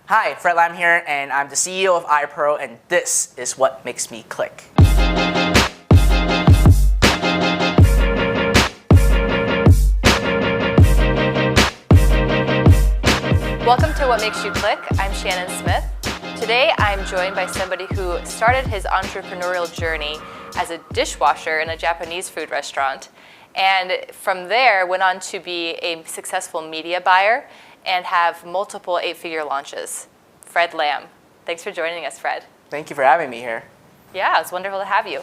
Hi, Fred Lam here, and I'm the CEO of iPro, and this is what makes me click. Welcome to What Makes You Click. I'm Shannon Smith. Today I'm joined by somebody who started his entrepreneurial journey as a dishwasher in a Japanese food restaurant, and from there went on to be a successful media buyer and have multiple 8-figure launches. Fred Lam. Thanks for joining us, Fred. Thank you for having me here. Yeah, it's wonderful to have you.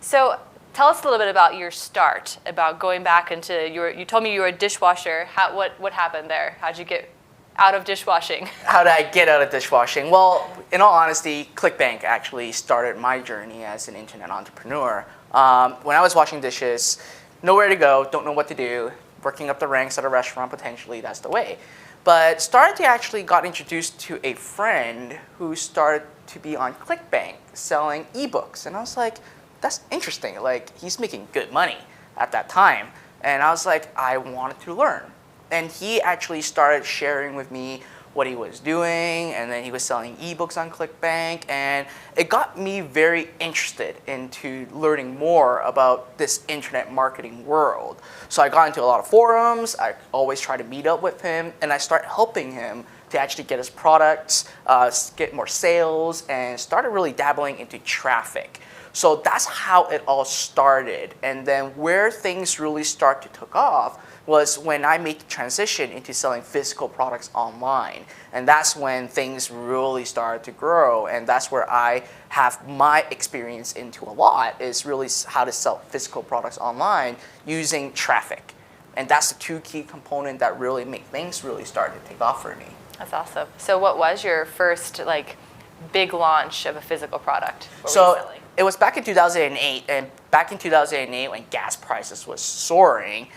So tell us a little bit about your start, about going back into you told me you were a dishwasher. What happened there? How'd you get out of dishwashing? How did I get out of dishwashing? Well, in all honesty, ClickBank actually started my journey as an internet entrepreneur. When I was washing dishes, nowhere to go, don't know what to do, working up the ranks at a restaurant potentially, that's the way. But started to actually got introduced to a friend who started to be on ClickBank selling ebooks. And I was like, that's interesting. Like, he's making good money at that time. And I was like, I wanted to learn. And he actually started sharing with me what he was doing, and then he was selling ebooks on ClickBank, and it got me very interested into learning more about this internet marketing world. So I got into a lot of forums, I always try to meet up with him, and I start helping him to actually get his products, get more sales, and started really dabbling into traffic. So that's how it all started. And then where things really start to take off was when I made the transition into selling physical products online. And that's when things really started to grow. And that's where I have my experience into a lot, is really how to sell physical products online using traffic. And that's the two key components that really make things really start to take off for me. That's awesome. So what was your first big launch of a physical product? It was back in 2008, and back in 2008 when gas prices was soaring,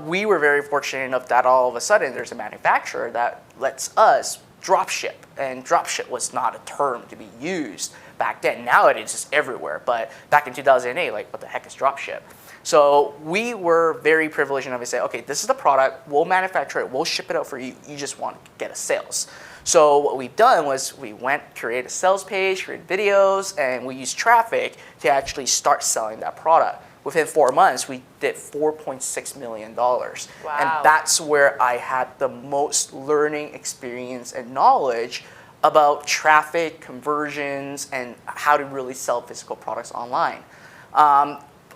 we were very fortunate enough that all of a sudden there's a manufacturer that lets us drop ship, and drop ship was not a term to be used back then. Nowadays it's everywhere, but back in 2008, what the heck is drop ship? So we were very privileged enough to say, okay, this is the product, we'll manufacture it, we'll ship it out for you, you just want to get a sales. So what we've done was we went, created a sales page, created videos, and we used traffic to actually start selling that product. Within 4 months, we did $4.6 million. Wow. And that's where I had the most learning experience and knowledge about traffic, conversions, and how to really sell physical products online.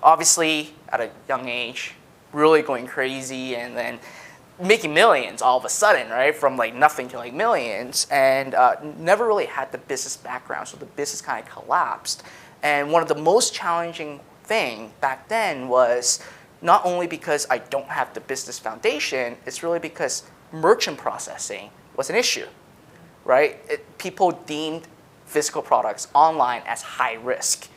Obviously, at a young age, really going crazy, and then making millions all of a sudden, right? From nothing to millions, and never really had the business background, so the business kind of collapsed. And one of the most challenging thing back then was not only because I don't have the business foundation, it's really because merchant processing was an issue, right? People deemed physical products online as high risk.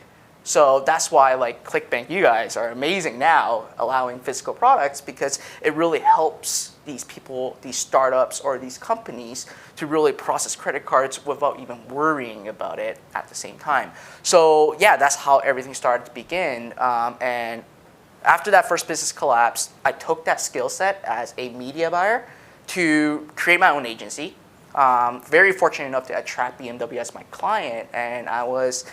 So that's why ClickBank, you guys are amazing now allowing physical products, because it really helps these people, these startups or these companies to really process credit cards without even worrying about it at the same time. So yeah, that's how everything started to begin. And after that first business collapsed, I took that skill set as a media buyer to create my own agency. Very fortunate enough to attract BMW as my client, and I was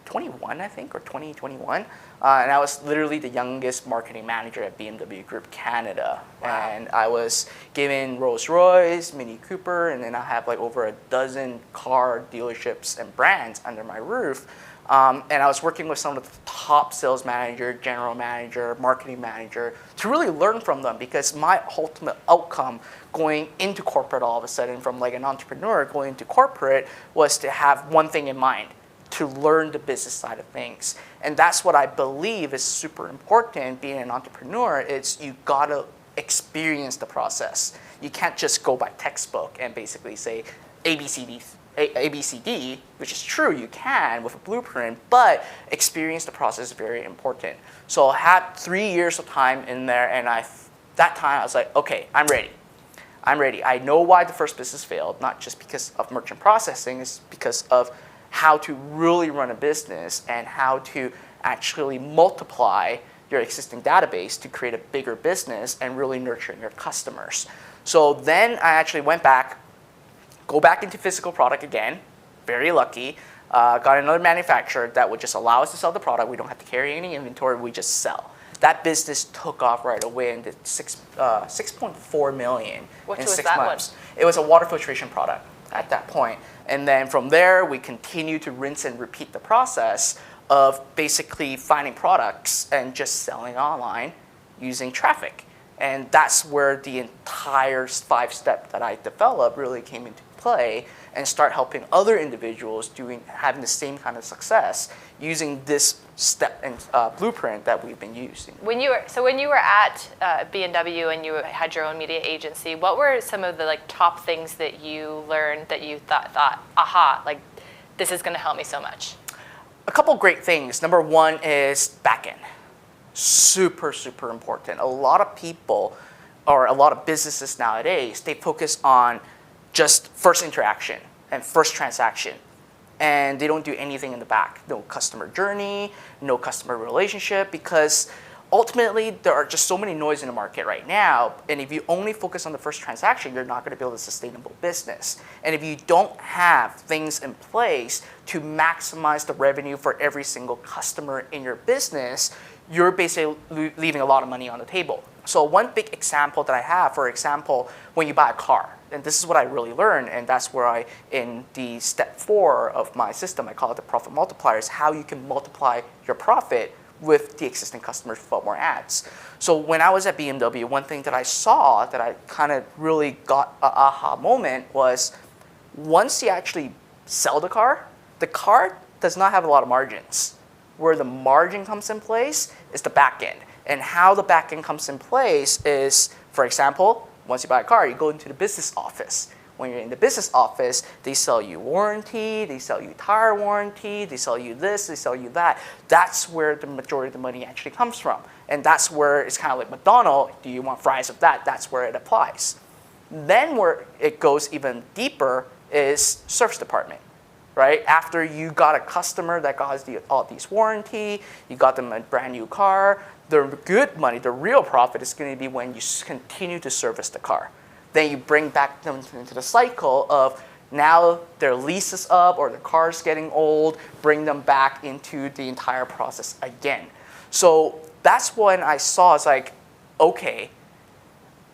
21, I think, or 2021. And I was literally the youngest marketing manager at BMW Group Canada. Wow. And I was given Rolls-Royce, Mini Cooper, and then I have over a dozen car dealerships and brands under my roof. And I was working with some of the top sales manager, general manager, marketing manager to really learn from them, because my ultimate outcome going into corporate all of a sudden, from an entrepreneur going into corporate, was to have one thing in mind: to learn the business side of things. And that's what I believe is super important being an entrepreneur. It's you gotta experience the process. You can't just go by textbook and basically say ABCD, which is true, you can with a blueprint, but experience the process is very important. So I had 3 years of time in there, and that time I was like, okay, I'm ready. I know why the first business failed, not just because of merchant processing, it's because of how to really run a business and how to actually multiply your existing database to create a bigger business and really nurturing your customers. So then I actually went back, go back into physical product again, very lucky. Got another manufacturer that would just allow us to sell the product. We don't have to carry any inventory. We just sell. That business took off right away and did 6.4 million in 6 months. It was a water filtration product at that point. And then from there, we continue to rinse and repeat the process of basically finding products and just selling online using traffic. And that's where the entire 5-step that I developed really came into play, and start helping other individuals having the same kind of success using this step and blueprint that we've been using. When you were at B&W and you had your own media agency, what were some of the top things that you learned that you thought, aha, this is going to help me so much? A couple great things. Number one is backend. Super, super important. A lot of people, or a lot of businesses nowadays, they focus on just first interaction and first transaction, and they don't do anything in the back. No customer journey, no customer relationship, because ultimately there are just so many noise in the market right now, and if you only focus on the first transaction, you're not going to build a sustainable business. And if you don't have things in place to maximize the revenue for every single customer in your business, you're basically leaving a lot of money on the table. So one big example that I have, for example, when you buy a car, and this is what I really learned, and that's where in the step 4 of my system, I call it the profit multiplier, is how you can multiply your profit with the existing customers without more ads. So when I was at BMW, one thing that I saw that I kind of really got an aha moment was, once you actually sell the car does not have a lot of margins. Where the margin comes in place is the back end. And how the back end comes in place is, for example, once you buy a car, you go into the business office. When you're in the business office, they sell you warranty, they sell you tire warranty, they sell you this, they sell you that. That's where the majority of the money actually comes from. And that's where it's kind of like McDonald's, do you want fries of that? That's where it applies. Then where it goes even deeper is service department. Right? After you got a customer that got all these warranty, you got them a brand new car, the good money, the real profit is going to be when you continue to service the car. Then you bring back them into the cycle of now their lease is up or the car's getting old, bring them back into the entire process again. So that's when I saw, it's like, okay,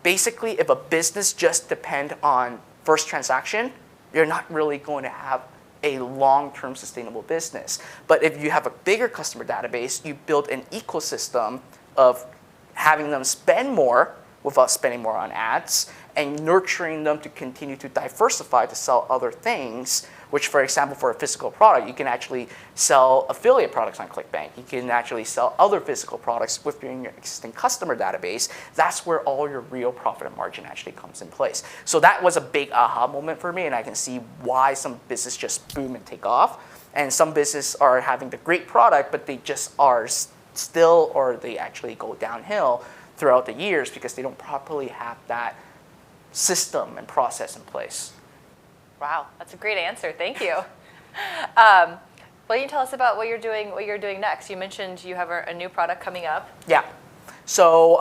basically if a business just depends on first transaction, you're not really going to have a long-term sustainable business. But if you have a bigger customer database, you build an ecosystem of having them spend more without spending more on ads, and nurturing them to continue to diversify to sell other things, which, for example, for a physical product, you can actually sell affiliate products on ClickBank. You can actually sell other physical products within your existing customer database. That's where all your real profit and margin actually comes in place. So that was a big aha moment for me, and I can see why some business just boom and take off. And some businesses are having the great product, but they just are still, or they actually go downhill throughout the years because they don't properly have that system and process in place. Wow, that's a great answer. Thank you. Well, you can tell us about what you're doing next. You mentioned you have a new product coming up. Yeah. So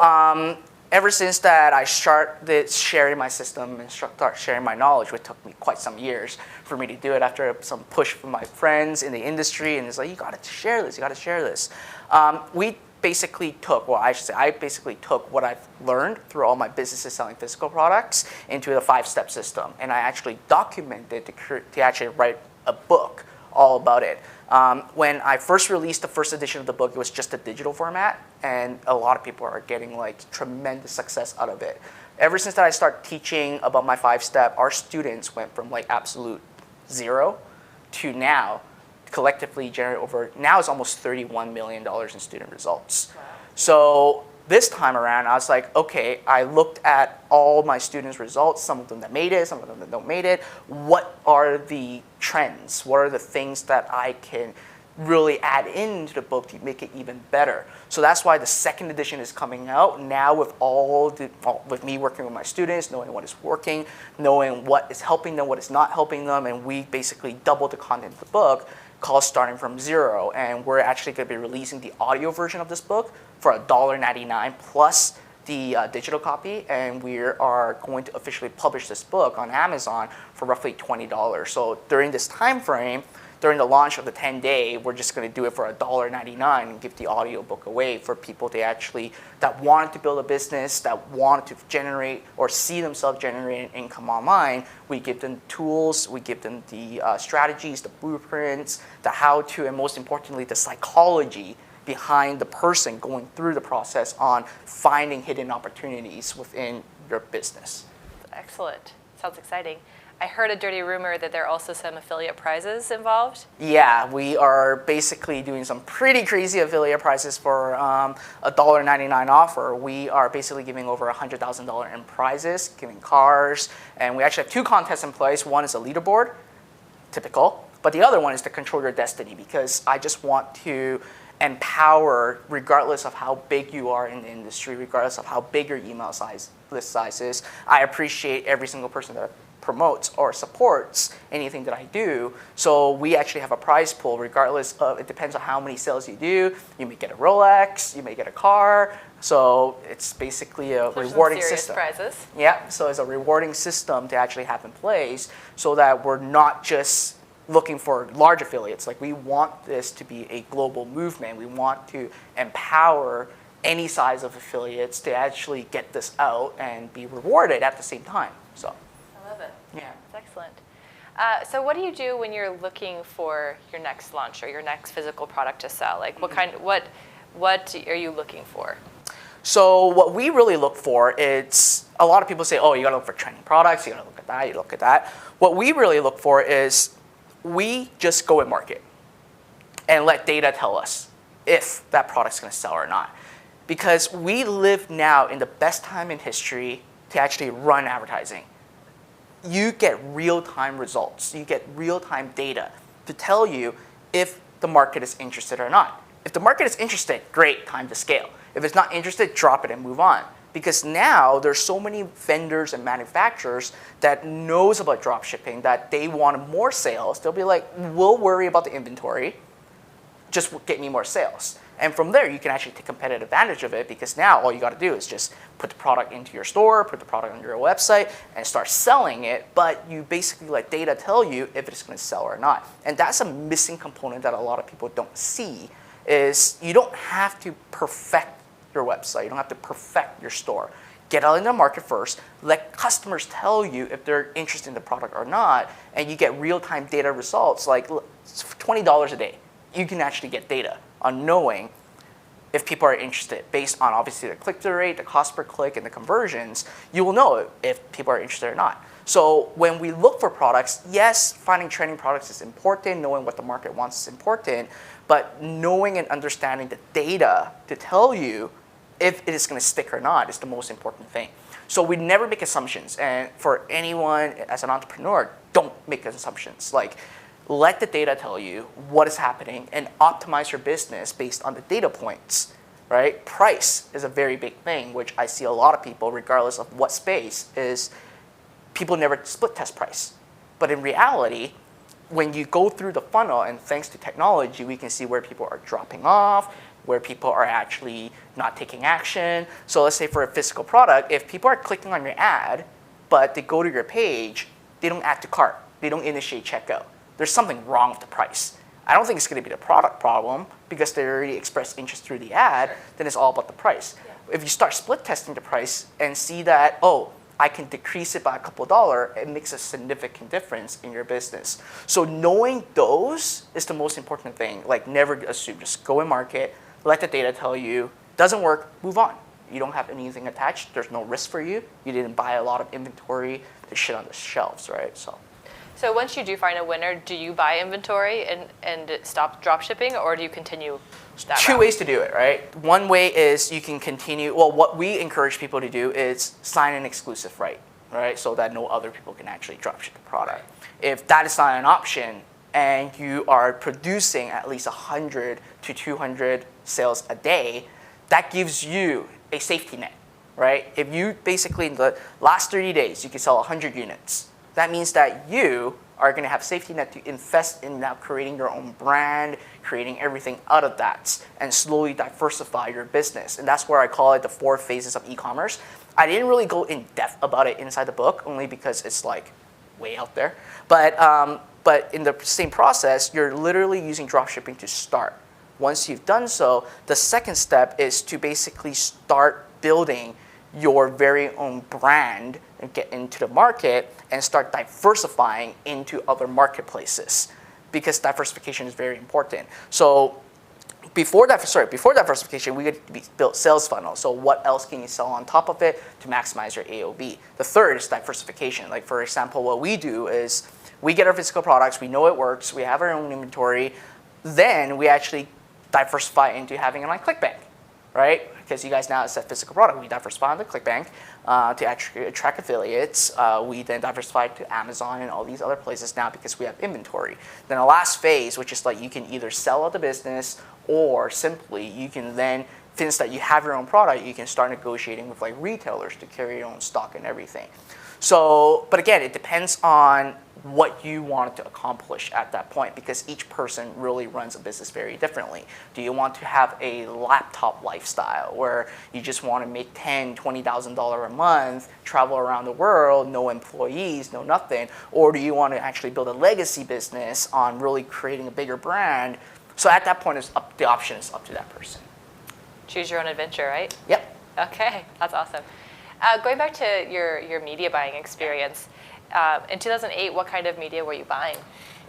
ever since that, I started sharing my system and start sharing my knowledge, which took me quite some years for me to do it after some push from my friends in the industry, and it's like, you got to share this, you got to share this. I basically took what I've learned through all my businesses selling physical products into the 5-step system, and I actually documented to actually write a book all about it. When I first released the first edition of the book, it was just a digital format, and a lot of people are getting tremendous success out of it. Ever since that I started teaching about my 5-step, our students went from absolute 0 to now collectively generate now it's almost $31 million in student results. Wow. So this time around, I was like, okay, I looked at all my students' results, some of them that made it, some of them that don't made it. What are the trends? What are the things that I can really add into the book to make it even better? So that's why the second edition is coming out now with me working with my students, knowing what is working, knowing what is helping them, what is not helping them, and we basically doubled the content of the book, called Starting from Zero, and we're actually going to be releasing the audio version of this book for $1.99 plus the digital copy, and we are going to officially publish this book on Amazon for roughly $20. So during this time frame, during the launch of the 10-day, we're just going to do it for $1.99 and give the audiobook away for people that wanted to build a business, that wanted to generate or see themselves generating income online. We give them tools, we give them the strategies, the blueprints, the how-to, and most importantly, the psychology behind the person going through the process on finding hidden opportunities within your business. Excellent. Sounds exciting. I heard a dirty rumor that there are also some affiliate prizes involved. Yeah, we are basically doing some pretty crazy affiliate prizes for $1.99 offer. We are basically giving over $100,000 in prizes, giving cars, and we actually have 2 contests in place. One is a leaderboard, typical, but the other one is to control your destiny, because I just want to empower, regardless of how big you are in the industry, regardless of how big your email list size is. I appreciate every single person that promotes or supports anything that I do. So we actually have a prize pool regardless of, it depends on how many sales you do. You may get a Rolex, you may get a car. So it's basically a rewarding system. Prizes. Yeah, so it's a rewarding system to actually have in place so that we're not just looking for large affiliates. Like, we want this to be a global movement. We want to empower any size of affiliates to actually get this out and be rewarded at the same time. So. I love it. Yeah. That's excellent. So what do you do when you're looking for your next launch or your next physical product to sell? Like, what are you looking for? So what we really look for, it's a lot of people say, oh, you gotta look for trending products, you gotta look at that, you look at that. What we really look for is we just go and market and let data tell us if that product's gonna sell or not. Because we live now in the best time in history to actually run advertising. You get real-time results. You get real-time data to tell you if the market is interested or not. If the market is interested, great, time to scale. If it's not interested, drop it and move on. Because now there's so many vendors and manufacturers that knows about drop shipping that they want more sales. They'll be like, we'll worry about the inventory, just get me more sales. And from there, you can actually take competitive advantage of it, because now all you got to do is just put the product into your store, put the product on your website, and start selling it. But you basically let data tell you if it's going to sell or not. And that's a missing component that a lot of people don't see, is you don't have to perfect your website. You don't have to perfect your store. Get out in the market first. Let customers tell you if they're interested in the product or not, and you get real-time data results. Like, $20 a day, you can actually get data on knowing if people are interested based on obviously the click-through rate, the cost per click, and the conversions. You will know if people are interested or not. So when we look for products, yes, finding trending products is important, knowing what the market wants is important, but knowing and understanding the data to tell you if it is going to stick or not is the most important thing. So we never make assumptions. And for anyone as an entrepreneur, don't make assumptions. Like, let the data tell you what is happening and optimize your business based on the data points, right? Price is a very big thing, which I see a lot of people, regardless of what space, is people never split test price. But in reality, when you go through the funnel, and thanks to technology, we can see where people are dropping off, where people are actually not taking action. So let's say for a physical product, if people are clicking on your ad, but they go to your page, they don't add to cart, they don't initiate checkout, there's something wrong with the price. I don't think it's going to be the product problem, because they already expressed interest through the ad, then it's all about the price. Yeah. If you start split testing the price and see that, oh, I can decrease it by a couple of dollars, it makes a significant difference in your business. So knowing those is the most important thing. Like, never assume, just go and market, let the data tell you, doesn't work, move on. You don't have anything attached, there's no risk for you. You didn't buy a lot of inventory to shit on the shelves, right? So once you do find a winner, do you buy inventory and stop drop shipping, or do you continue that Two route? ways to do it, right? One way is you can continue, well, what we encourage people to do is sign an exclusive right? So that no other people can actually drop ship the product. If that is not an option, and you are producing at least 100 to 200 sales a day, that gives you a safety net, right? If you basically, in the last 30 days, you can sell 100 units, that means that you are going to have safety net to invest in now creating your own brand, creating everything out of that, and slowly diversify your business. And that's where I call it the 4 phases of e-commerce. I didn't really go in depth about it inside the book, only because it's like way out there. But in the same process, you're literally using dropshipping to start. Once you've done so, the second step is to basically start building your very own brand and get into the market and start diversifying into other marketplaces, because diversification is very important. So before diversification, we could build sales funnels. So what else can you sell on top of it to maximize your AOV? The third is diversification. Like for example, what we do is we get our physical products, we know it works, we have our own inventory, then we actually diversify into having it on ClickBank, right? Because you guys now it's a physical product. We diversify on the ClickBank to actually attract affiliates. We then diversify to Amazon and all these other places now because we have inventory. Then the last phase, which is like you can either sell out the business or simply you can then, since that you have your own product, you can start negotiating with like retailers to carry your own stock and everything. So, but again, it depends on what you want to accomplish at that point, because each person really runs a business very differently. Do you want to have a laptop lifestyle where you just want to make $10,000, $20,000 a month, travel around the world, no employees, no nothing? Or do you want to actually build a legacy business on really creating a bigger brand? So at that point, the option is up to that person. Choose your own adventure, right? Yep. Okay, that's awesome. Going back to your media buying experience, in 2008, what kind of media were you buying?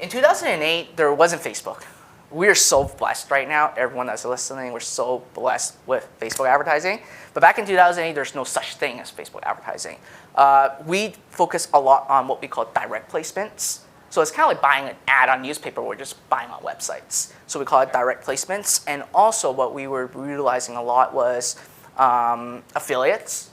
In 2008, there wasn't Facebook. We are so blessed right now. Everyone that's listening, we're so blessed with Facebook advertising. But back in 2008, there's no such thing as Facebook advertising. We focus a lot on what we call direct placements. So it's kind of like buying an ad on newspaper. We're just buying on websites. So we call it direct placements. And also what we were utilizing a lot was affiliates,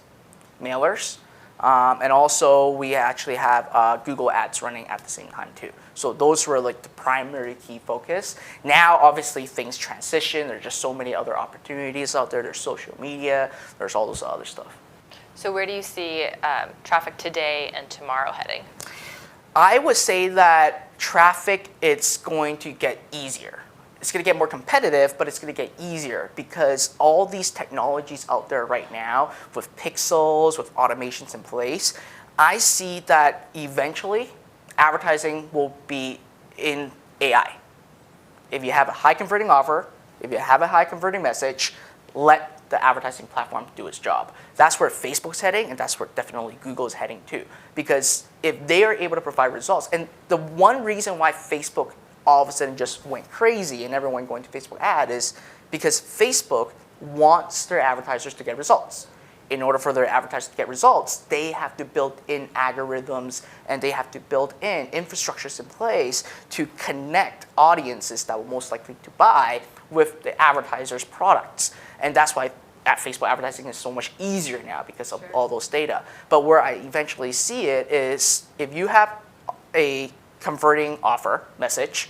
mailers, and also we actually have Google ads running at the same time too. So those were like the primary key focus. Now obviously things transition. There's just so many other opportunities out there. There's social media. There's all this other stuff. So where do you see traffic today and tomorrow heading? I would say that traffic, it's going to get easier. It's going to get more competitive, but it's going to get easier because all these technologies out there right now with pixels, with automations in place, I see that eventually advertising will be in AI. If you have a high converting offer, if you have a high converting message, let the advertising platform do its job. That's where Facebook's heading, and that's where definitely Google's heading too. Because if they are able to provide results, and the one reason why Facebook all of a sudden just went crazy and everyone going to Facebook ad is because Facebook wants their advertisers to get results. In order for their advertisers to get results, they have to build in algorithms and they have to build in infrastructures in place to connect audiences that will most likely to buy with the advertisers' products. And that's why Facebook advertising is so much easier now because of all those data. But where I eventually see it is if you have a converting offer, message,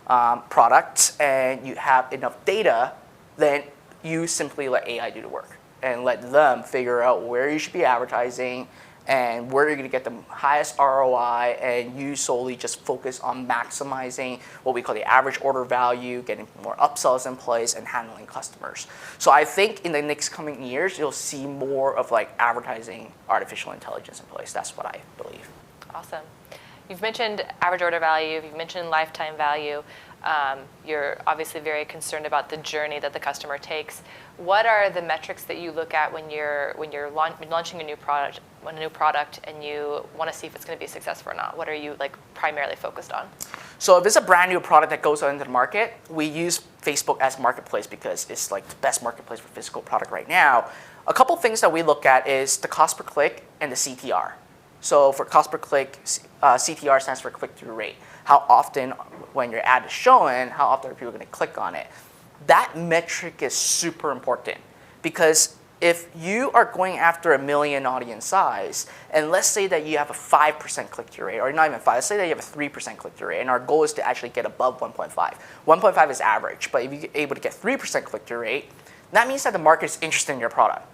product, and you have enough data, then you simply let AI do the work and let them figure out where you should be advertising and where you're going to get the highest ROI, and you solely just focus on maximizing what we call the average order value, getting more upsells in place, and handling customers. So I think in the next coming years, you'll see more of like advertising artificial intelligence in place. That's what I believe. Awesome. You've mentioned average order value, you've mentioned lifetime value. You're obviously very concerned about the journey that the customer takes. What are the metrics that you look at when you're launching a new product, and you want to see if it's going to be successful or not? What are you like primarily focused on? So if it's a brand new product that goes out into the market, we use Facebook as marketplace because it's like the best marketplace for physical product right now. A couple things that we look at is the cost per click and the CTR. So for cost per click, CTR stands for click-through rate. How often, when your ad is showing, how often are people going to click on it? That metric is super important because if you are going after 1 million audience size, and let's say that you have a 5% click-through rate, or not even 5, let's say that you have a 3% click-through rate, and our goal is to actually get above 1.5. 1.5 is average, but if you're able to get 3% click-through rate, that means that the market is interested in your product.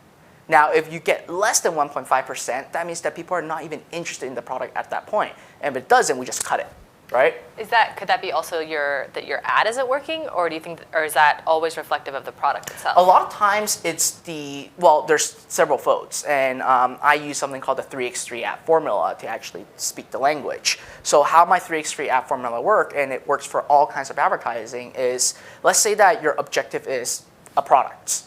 Now, if you get less than 1.5%, that means that people are not even interested in the product at that point. And if it doesn't, we just cut it, right? Could that be also that your ad isn't working, or do you think, or is that always reflective of the product itself? A lot of times it's there's several folds, and I use something called the 3x3 ad formula to actually speak the language. So how my 3x3 ad formula work, and it works for all kinds of advertising, is let's say that your objective is a product.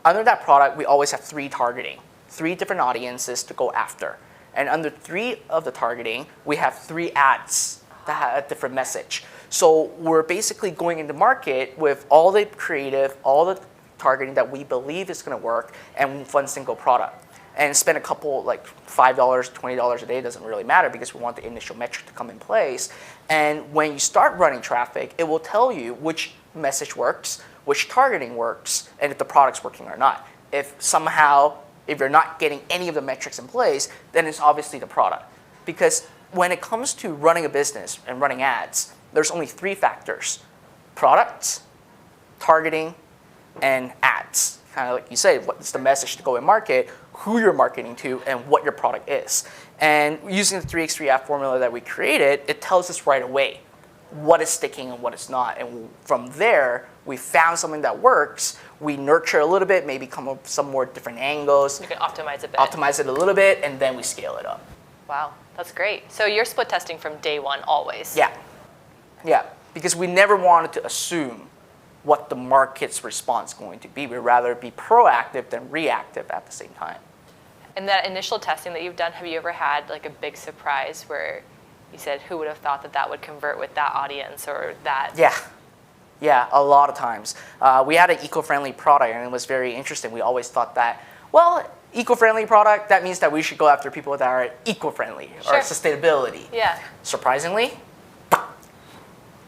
Under that product, we always have 3 targeting, 3 different audiences to go after. And under 3 of the targeting, we have 3 ads that have a different message. So we're basically going into market with all the creative, all the targeting that we believe is going to work, and one single product. And spend a couple, like $5, $20 a day, doesn't really matter because we want the initial metric to come in place. And when you start running traffic, it will tell you which message works, which targeting works, and if the product's working or not. If you're not getting any of the metrics in place, then it's obviously the product. Because when it comes to running a business and running ads, there's only 3 factors: products, targeting, and ads. Kind of like you say, what's the message to go in market, who you're marketing to, and what your product is. And using the 3x3 ad formula that we created, it tells us right away what is sticking and what is not. And from there, we found something that works. We nurture a little bit, maybe come up with some more different angles. You can optimize a bit. Optimize it a little bit, and then we scale it up. Wow, that's great. So you're split testing from day one always? Yeah, because we never wanted to assume what the market's response is going to be. We'd rather be proactive than reactive at the same time. And that initial testing that you've done, have you ever had like a big surprise where you said, who would have thought that would convert with that audience or that? Yeah, a lot of times. We had an eco-friendly product, and it was very interesting. We always thought that, eco-friendly product, that means that we should go after people that are eco-friendly or sustainability. Yeah. Surprisingly,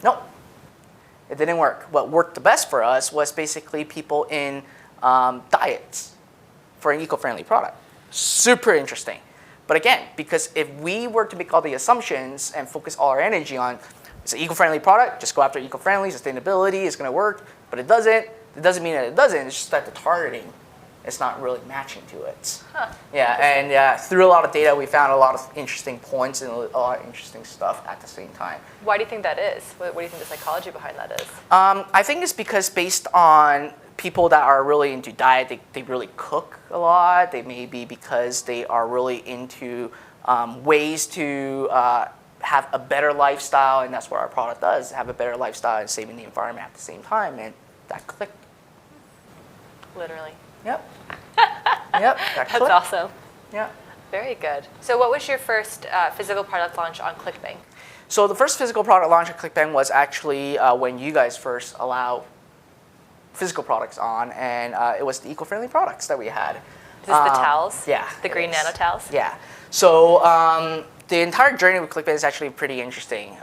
nope. It didn't work. What worked the best for us was basically people in diets for an eco-friendly product. Super interesting. But again, because if we were to make all the assumptions and focus all our energy on it's an eco-friendly product, just go after eco-friendly, sustainability is going to work, but it doesn't mean that it doesn't. It's just that the targeting is not really matching to it. Through a lot of data, we found a lot of interesting points and a lot of interesting stuff at the same time. Why do you think that is? What do you think the psychology behind that is? I think it's because based on people that are really into diet, they really cook a lot. They may be because they are really into ways to have a better lifestyle, and that's what our product does, have a better lifestyle and saving the environment at the same time, and that clicked. Literally. Yep. That That's clicked. awesome. Yeah. Very good. So what was your first physical product launch on ClickBank? So the first physical product launch at ClickBank was actually when you guys first allowed physical products on, and it was the eco-friendly products that we had. Is this the towels? Yeah. The green nano towels? Yeah. So the entire journey with ClickBank is actually pretty interesting.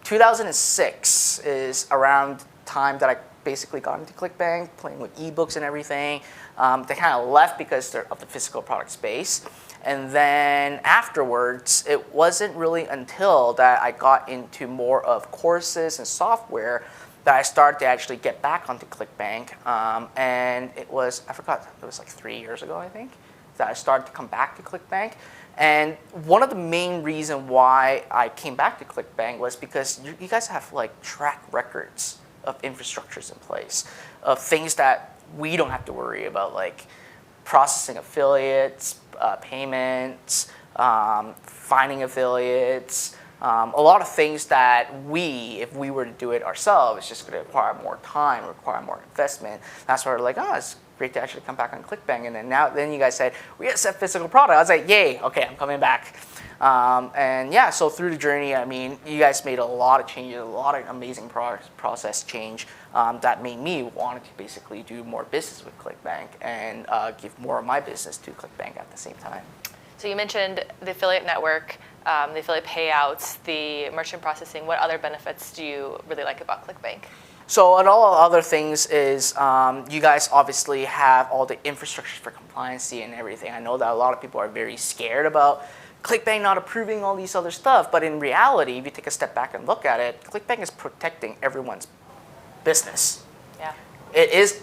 2006 is around the time that I basically got into ClickBank, playing with ebooks and everything. They kind of left because they're of the physical product space. And then afterwards, it wasn't really until that I got into more of courses and software that I started to actually get back onto ClickBank. And it was, I forgot, it was like 3 years ago, I think, that I started to come back to ClickBank. And one of the main reasons why I came back to ClickBank was because you guys have like track records of infrastructures in place, of things that we don't have to worry about, like processing affiliates, payments, finding affiliates, a lot of things that if we were to do it ourselves, it's just going to require more time, require more investment. That's why we're like, it's great to actually come back on ClickBank. And then you guys said, we got to set physical product. I was like, yay, okay, I'm coming back. So through the journey, I mean, you guys made a lot of changes, a lot of amazing process change that made me want to basically do more business with ClickBank and give more of my business to ClickBank at the same time. So you mentioned the affiliate network, the affiliate payouts, the merchant processing. What other benefits do you really like about ClickBank? So and all other things is you guys obviously have all the infrastructure for compliancy and everything. I know that a lot of people are very scared about ClickBank not approving all these other stuff, but in reality, if you take a step back and look at it, ClickBank is protecting everyone's business. Yeah. It is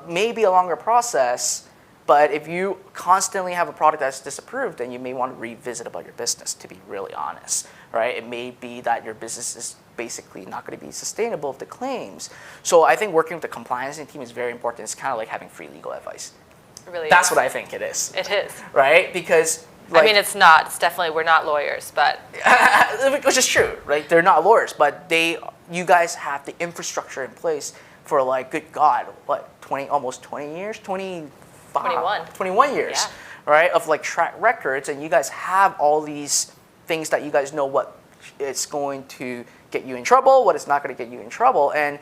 maybe a longer process, But if you constantly have a product that's disapproved, then you may want to revisit about your business, to be really honest, right? It may be that your business is basically not going to be sustainable if the claims. So I think working with the compliance team is very important. It's kind of like having free legal advice. It really That's is. what I think it is. It is. Right? Because I mean, it's not. It's definitely, we're not lawyers, but. which is true, right? They're not lawyers, but you guys have the infrastructure in place for like, good God, what, almost 20 years? 21 years, Yeah. right? Of like track records, and you guys have all these things that you guys know what it's going to get you in trouble, what it's not going to get you in trouble. And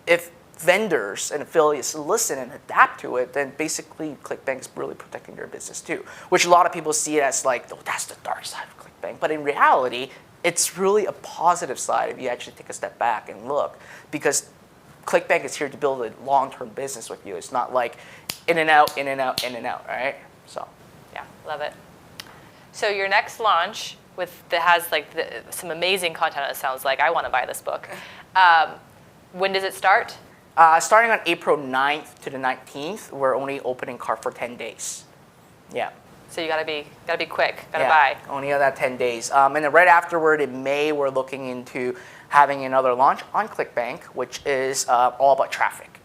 if vendors and affiliates listen and adapt to it, then basically ClickBank is really protecting their business too, which a lot of people see it as like, oh, that's the dark side of ClickBank. But in reality, it's really a positive side if you actually take a step back and look, because ClickBank is here to build a long-term business with you. It's not like in and out, in and out, in and out, right? So, yeah, love it. So your next launch that has like some amazing content, it sounds like. I want to buy this book. When does it start? Starting on April 9th to the 19th, we're only opening cart for 10 days. Yeah. So you gotta be quick, gotta Yeah, buy. only on that 10 days. And then right afterward, in May, we're looking into having another launch on ClickBank, which is all about traffic.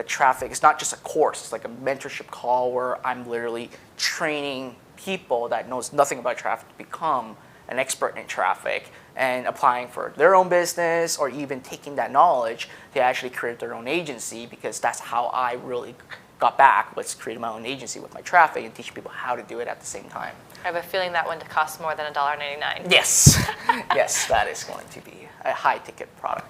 Traffic is not just a course, it's like a mentorship call where I'm literally training people that knows nothing about traffic to become an expert in traffic and applying for their own business, or even taking that knowledge to actually create their own agency, because that's how I really got back, was creating my own agency with my traffic and teaching people how to do it at the same time. I have a feeling that one costs more than $1.99. Yes, yes, that is going to be a high ticket product.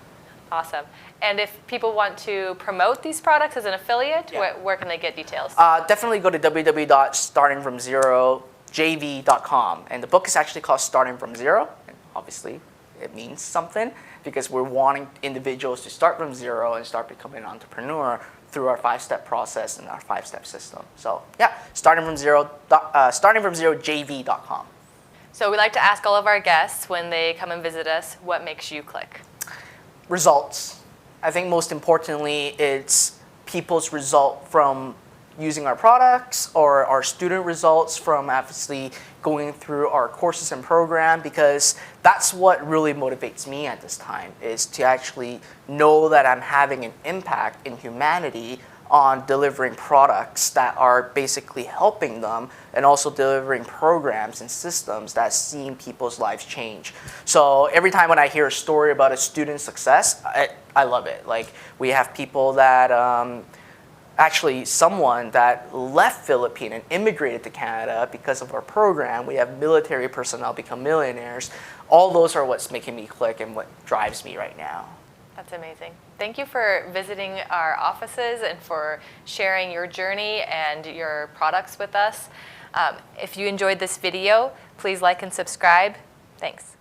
Awesome. And if people want to promote these products as an affiliate, Yeah. where can they get details? Definitely go to www.startingfromzerojv.com. And the book is actually called Starting From Zero. And obviously, it means something, because we're wanting individuals to start from zero and start becoming an entrepreneur through our 5-step process and our 5-step system. So yeah, startingfromzerojv.com. So we like to ask all of our guests when they come and visit us, what makes you click? Results. I think most importantly, it's people's result from using our products, or our student results from obviously going through our courses and program, because that's what really motivates me at this time, is to actually know that I'm having an impact in humanity on delivering products that are basically helping them, and also delivering programs and systems that seen people's lives change. So every time when I hear a story about a student's success, I love it. Like, we have people that actually, someone that left Philippines and immigrated to Canada because of our program. We have military personnel become millionaires. All those are what's making me click and what drives me right now. That's amazing. Thank you for visiting our offices and for sharing your journey and your products with us. If you enjoyed this video, please like and subscribe. Thanks.